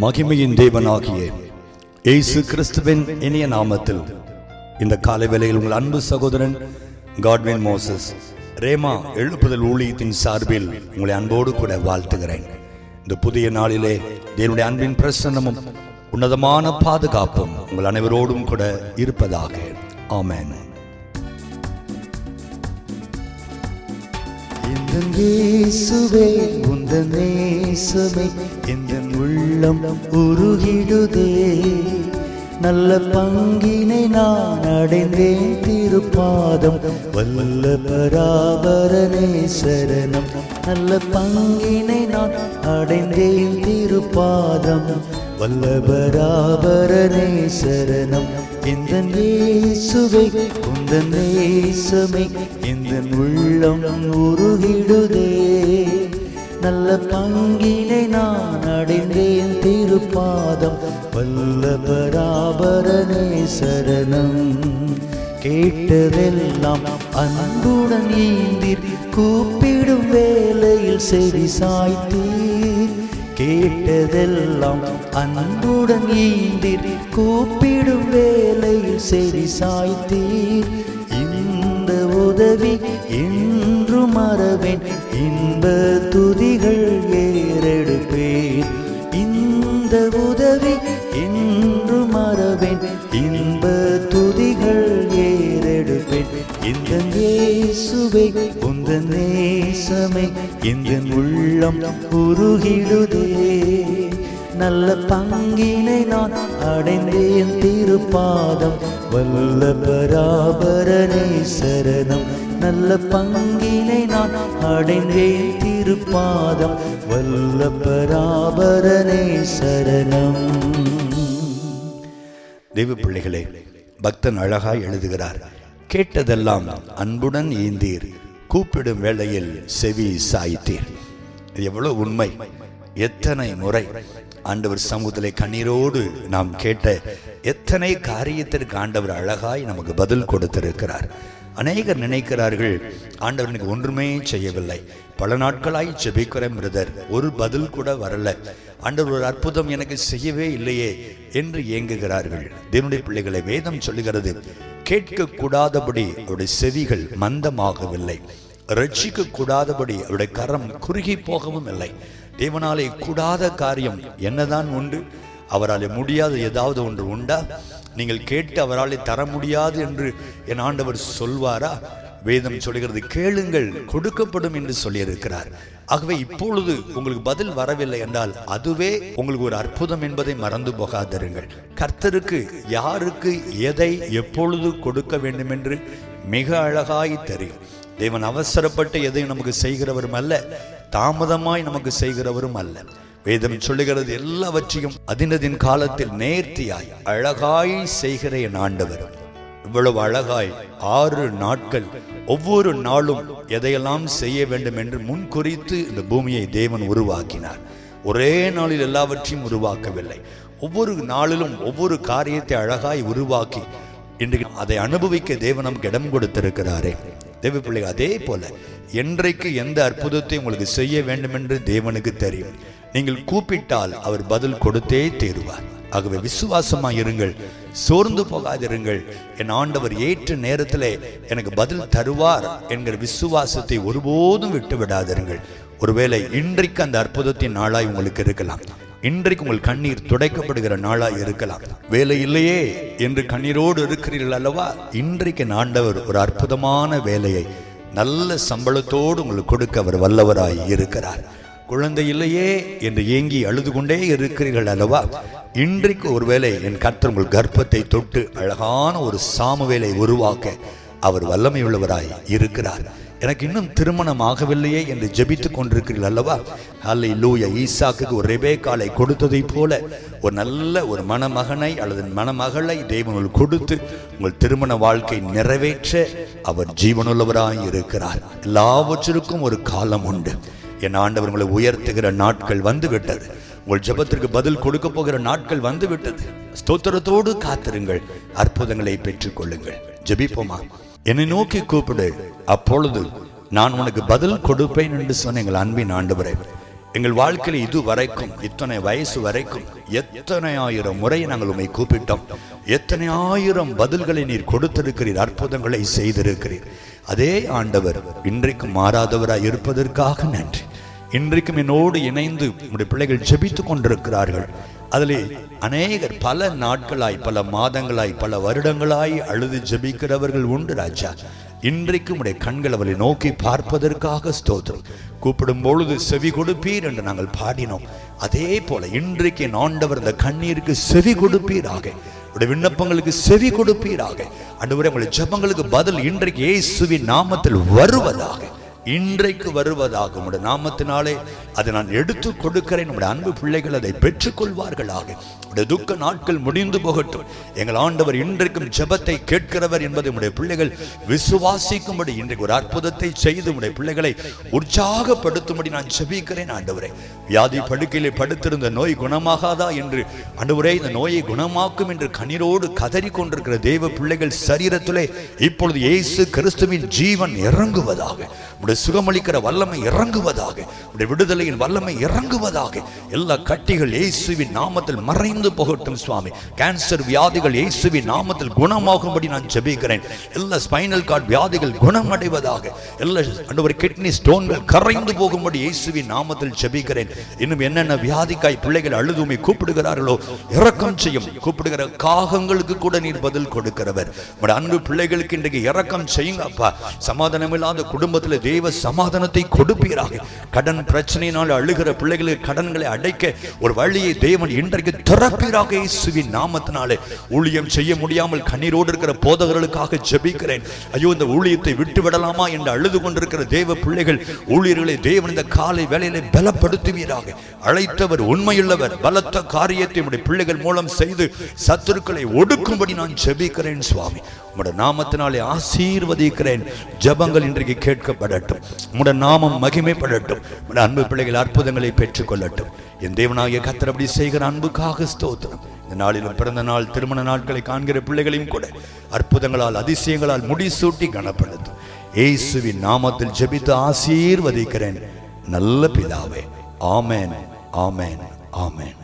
மகிமையின் தேவனாகிய இயேசு கிறிஸ்துவின் இனிய நாமத்தில் இந்த காலை வேளையில் உங்கள் அன்பு சகோதரன் காட்வின் மோசஸ் ரேமா எழுப்புதல் ஊழியத்தின் சார்பில் உங்களை அன்போடு கூட வாழ்த்துகிறேன். இந்த புதிய நாளிலே தேவனுடைய அன்பின் பிரசன்னமும் உன்னதமான பாதுகாப்பும் உங்கள் அனைவரோடும் கூட இருப்பதாக. ஆமென். இயேசுவே உந்தன் நேசமே எந்தன் உள்ளம் உருகிடுதே. நல்ல பங்கினை நான் அடைந்தேன் திருப்பாதம் வல்ல பராபரனே சரணம். நல்ல பங்கினை நான் அடைந்தேன் திருப்பாதம் வல்ல பராபரனே சரணம். எந்தன் இயேசுவே உந்தன் நேசமே எந்தன் உள்ளம் உருகிடுதே. நல்ல பங்கினை நான் அடைந்தேன் திருப்பாதம் வல்ல பராபரனே சரணம். கேட்டதெல்லாம் அன்புடன் ஈந்தீர், கூப்பிடும் வேளையில் செவி சாய்த்தீர். கேட்டதெல்லாம் அன்புடன் ஈந்தீர், கூப்பிடும் வேளையில் செவி சாய்த்தீர். இந்த உதவி என்று மறவேன், இன்ப துதிகள் ஏறெடுப்பேன். இந்த உதவி என்று மறவேன், இன்ப துதிகள் ஏறெடுப்பேன். இந்த இயேசுவே உந்தன் நேசமே எந்தன் உள்ளம் உருகிடுதே. நல்ல பங்கினை நான் அடைந்தேன் திருப்பாதம் வல்ல பராபரனே சரணம். நல்ல பங்கினை நான் அடைந்தேன் திருப்பாதம் வல்ல பராபரனே சரணம். தெய்வ பிள்ளைகளே, பக்தன் அழகாய் எழுதுகிறார், கேட்டதெல்லாம் அன்புடன் ஈந்தீர், கூப்பிடும் வேளையில் செவி சாய்த்தீர். இது எவ்வளவு உண்மை! எத்தனை முறை ஆண்டவர் சமூகத்திலே கண்ணீரோடு நாம் கேட்ட எத்தனை காரியத்திற்கு ஆண்டவர் அழகாய் நமக்கு பதில் கொடுத்திருக்கிறார். அநேகர் நினைக்கிறார்கள், ஆண்டவர் எனக்கு ஒன்றுமே செய்யவில்லை, பல நாட்களாய் ஜெபிக்கிறேன் பிரதர், ஒரு பதில் கூட வரல, ஆண்டவர் ஒரு அற்புதம் எனக்கு செய்யவே இல்லையே என்று ஏங்குகிறார்கள். தேவனுடைய பிள்ளைகளை, வேதம் சொல்லுகிறது, கேட்க கூடாதபடி அவருடைய செவிகள் மந்தமாகவில்லை, ரட்சிக்க கூடாதபடி அவருடைய கரம் குறுகி போகவும் இல்லை. தேவனாலே கூடாத காரியம் என்னதான் உண்டு? அவராலே முடியாத ஏதாவது ஒன்று உண்டா? நீங்கள் கேட்டு அவராலே தர முடியாது என்று என் ஆண்டவர் சொல்வாரா? வேதம் சொல்கிறது, கேளுங்கள் கொடுக்கப்படும் என்று சொல்லியிருக்கிறார். ஆகவே இப்பொழுது உங்களுக்கு பதில் வரவில்லை என்றால் அதுவே உங்களுக்கு ஒரு அற்புதம் என்பதை மறந்து போகாதிருங்கள். கர்த்தருக்கு யாருக்கு எதை எப்பொழுது கொடுக்க வேண்டும் என்று மிக அழகாய் தெரியும். தேவன் அவசரப்பட்டு எதையும் நமக்கு செய்கிறவரும் அல்ல, தாமதமாய் நமக்கு செய்கிறவரும் அல்ல. வேதம் சொல்லுகிறது, எல்லாவற்றையும் அதினதின் காலத்தில் நேர்த்தியாய் அழகாய் செய்கிற என் ஆண்டவர். இவ்வளவு அழகாய் 6 நாட்கள் ஒவ்வொரு நாளும் எதையெல்லாம் செய்ய வேண்டும் என்று முன்குறித்து இந்த பூமியை தேவன் உருவாக்கினார். ஒரே நாளில் எல்லாவற்றையும் உருவாக்கவில்லை, ஒவ்வொரு நாளிலும் ஒவ்வொரு காரியத்தை அழகாய் உருவாக்கி இன்றைக்கு அதை அனுபவிக்க தேவன் நமக்கு இடம் கொடுத்திருக்கிறாரே. தேவ பிள்ளைகள், அதே போல என்றைக்கு எந்த அற்புதத்தை உங்களுக்கு செய்ய வேண்டும் என்று தேவனுக்கு தெரியும். நீங்கள் கூப்பிட்டால் அவர் பதில் கொடுத்தே தீருவார். ஆகவே விசுவாசமாய் இருங்கள், சோர்ந்து போகாதிருங்கள். என் ஆண்டவர் ஏற்ற நேரத்திலே எனக்கு பதில் தருவார் என்கிற விசுவாசத்தை ஒருபோதும் விட்டு விடாதிருங்கள். ஒருவேளை இன்றைக்கு அந்த அற்புதத்தின் நாளாய் உங்களுக்கு இருக்கலாம், இன்றைக்கு உங்கள் கண்ணீர் துடைக்கப்படுகிற நாளாய் இருக்கலாம். வேலை இல்லையே என்று கண்ணீரோடு இருக்கிறீர்கள் அல்லவா? இன்றைக்கு ஆண்டவர் ஒரு அற்புதமான வேலையை நல்ல சம்பளத்தோடு உங்களுக்கு கொடுக்க அவர் வல்லவராய் இருக்கிறார். குழந்தை இல்லையே என்று ஏங்கி அழுது கொண்டே இருக்கிறீர்கள் அல்லவா? இன்றைக்கு ஒருவேளை என் கர்த்தர் உங்கள் கர்ப்பத்தை தொட்டு அழகான ஒரு சாமுவேலை உருவாக்க அவர் வல்லமை உள்ளவராய் இருக்கிறார். எனக்கு இன்னும் திருமணம் ஆகவில்லையே என்று ஜெபித்துக் கொண்டிருக்கிறீர்கள் அல்லவா? ஹல்லேலூயா! ஈசாக்குக்கு ஒரு ரெபேக்காளை கொடுத்ததை போல ஒரு நல்ல ஒரு மணமகனை அல்லது மணமகளை தேவன் கொடுத்து உங்கள் திருமண வாழ்க்கை நிறைவேற்ற அவர் ஜீவனுள்ளவராய் இருக்கிறார். எல்லாவற்றிற்கும் ஒரு காலம் உண்டு. என் ஆண்டவர் உங்களை உயர்த்துகிற நாட்கள் வந்து விட்டது. உங்கள் ஜெபத்திற்கு பதில் கொடுக்க போகிற நாட்கள் வந்து விட்டது. ஸ்தோத்திரத்தோடு காத்திருங்கள், அற்புதங்களை பெற்றுக் கொள்ளுங்கள். ஜெபிப்போமா? என்னை நோக்கி கூப்பிடு, அப்பொழுது நான் உனக்கு பதில் கொடுப்பேன் என்று சொன்ன எங்கள் அன்பின் ஆண்டவரே, எங்கள் வாழ்க்கையில் இது வரைக்கும், இத்தனை வயசு வரைக்கும் எத்தனை ஆயிரம் முறை நாங்கள் உம்மை கூப்பிட்டோம். எத்தனை ஆயிரம் பதில்களை நீர் கொடுத்திருக்கிறீர், அற்புதங்களை செய்திருக்கிறீர். அதே ஆண்டவர் இன்றைக்கு மாறாதவராய் இருப்பதற்காக நன்றி. இன்றைக்கும் என்னோடு இணைந்து உம்முடைய பிள்ளைகள் ஜெபித்துக் கொண்டிருக்கிறார்கள். அதிலே அநேகர் பல நாட்களாய், பல மாதங்களாய், பல வருடங்களாய் அழுது ஜெபிக்கிறவர்கள் உண்டு ராஜா. இன்றைக்கு உடைய கண்கள் அவளை நோக்கி பார்ப்பதற்காக ஸ்தோத்திரம். கூப்பிடும் பொழுது செவி கொடுப்பீர் என்று நாங்கள் பாடினோம். அதே போல இன்றைக்கு என் ஆண்டவர் இந்த கண்ணீருக்கு செவி கொடுப்பீராக, உடைய விண்ணப்பங்களுக்கு செவி கொடுப்பீராக. ஆண்டவரே, உங்களுடைய ஜெபங்களுக்கு பதில் இன்றைக்கு இயேசுவின் நாமத்தில் வருவதாக, இன்றைக்கு வருவதாக. உடைய நாமத்தினாலே அதை நான் எடுத்து கொடுக்கிறேன். உடைய அன்பு பிள்ளைகள் அதை பெற்றுக் கொள்வார்களாக. உடைய துக்க நாட்கள் முடிந்து போகட்டும். எங்கள் ஆண்டவர் இன்றைக்கும் ஜெபத்தை கேட்கிறவர் என்பதை உடைய பிள்ளைகள் விசுவாசிக்கும்படி இன்றைக்கு ஒரு அற்புதத்தை செய்து உடைய பிள்ளைகளை உற்சாகப்படுத்தும்படி நான் ஜெபிக்கிறேன். ஆண்டவரே, வியாதி படுக்கையிலே படுத்திருந்த நோய் குணமாகாதா என்று ஆண்டவரே, இந்த நோயை குணமாக்கும் என்று கண்ணீரோடு கதறி கொண்டிருக்கிற தேவ பிள்ளைகள் சரீரத்திலே இப்பொழுது இயேசு கிறிஸ்துவின் ஜீவன் இறங்குவதாக, உடைய சுகமளிக்கிற வல்லமை இறங்குவதாக, உடைய விடுதலையின் வல்லமை இறங்குவதாக. எல்லா கட்டிகள் இயேசுவின் நாமத்தில் மறைந்து போகட்டும் சுவாமி. கேன்சர் வியாதிகள் இயேசுவின் நாமத்தில் குணமாகும்படி நான் ஜெபிக்கிறேன். எல்லா ஸ்பைனல் கார்டு வியாதிகள் குணமடைவதாக. எல்லா கிட்னி ஸ்டோன்கள் கரைந்து போகும்படி இயேசுவின் நாமத்தில் ஜெபிக்கிறேன். இன்னும் என்னென்ன வியாதிக்காய் பிள்ளைகள் அழுதுமை கூப்பிடுகிறார்களோ இரக்கம் செய்யும். கூப்பிடுகிற காகங்களுக்கு கூட நீர் பதில் கொடுக்கிறவர். அன்பு பிள்ளைகளுக்கு இன்றைக்கு இரக்கம் செய்யுங்க அப்பா. சமாதானம் இல்லாத குடும்பத்தில் தேவ சமாதானத்தை கொடுப்பீராக. கடன் பிரச்சனையினால் அழுகிற பிள்ளைகளுக்கு கடன்களை அடைக்க ஒரு வழியை தேவன் இன்றைக்கு திறப்பீராக இயேசுவின் நாமத்தினாலே. ஊழியம் செய்ய முடியாமல் கண்ணீரோடு இருக்கிற போதகர்களுக்காக ஜெபிக்கிறேன். ஐயோ, இந்த ஊழியத்தை விட்டு விடலாமா என்று அழுது கொண்டிருக்கிற தேவ பிள்ளைகள், ஊழியர்களை தேவன் இந்த காலை வேளையிலே பலப்படுத்துவீராக. அழைத்தவர் உண்மையுள்ளவர். பலத்த காரியத்தை உடைய பிள்ளைகள் மூலம் செய்து சத்துருக்களை ஒடுக்கும்படி நான் ஜெபிக்கிறேன் சுவாமி. உம்முடைய நாமத்தினாலே ஆசீர்வதிக்கிறேன். ஜெபங்கள் இன்றைக்கு கேட்கப்படட்டும். உம்முடைய நாமம் மகிமைப்படட்டும். உம்முடைய அன்பு பிள்ளைகள் அற்புதங்களை பெற்றுக் கொள்ளட்டும். என் தேவனாகிய கர்த்தர் அப்படி செய்கிற அன்புக்காக ஸ்தோத்திரம். இந்த நாளிலும் பிறந்த நாள், திருமண நாட்களை காண்கிற பிள்ளைகளையும் கூட அற்புதங்களால், அதிசயங்களால் முடிசூட்டி கனப்படுத்தும். இயேசுவின் நாமத்தில் ஜெபித்து ஆசீர்வதிக்கிறேன் நல்ல பிதாவே. ஆமென், ஆமென், ஆமென்.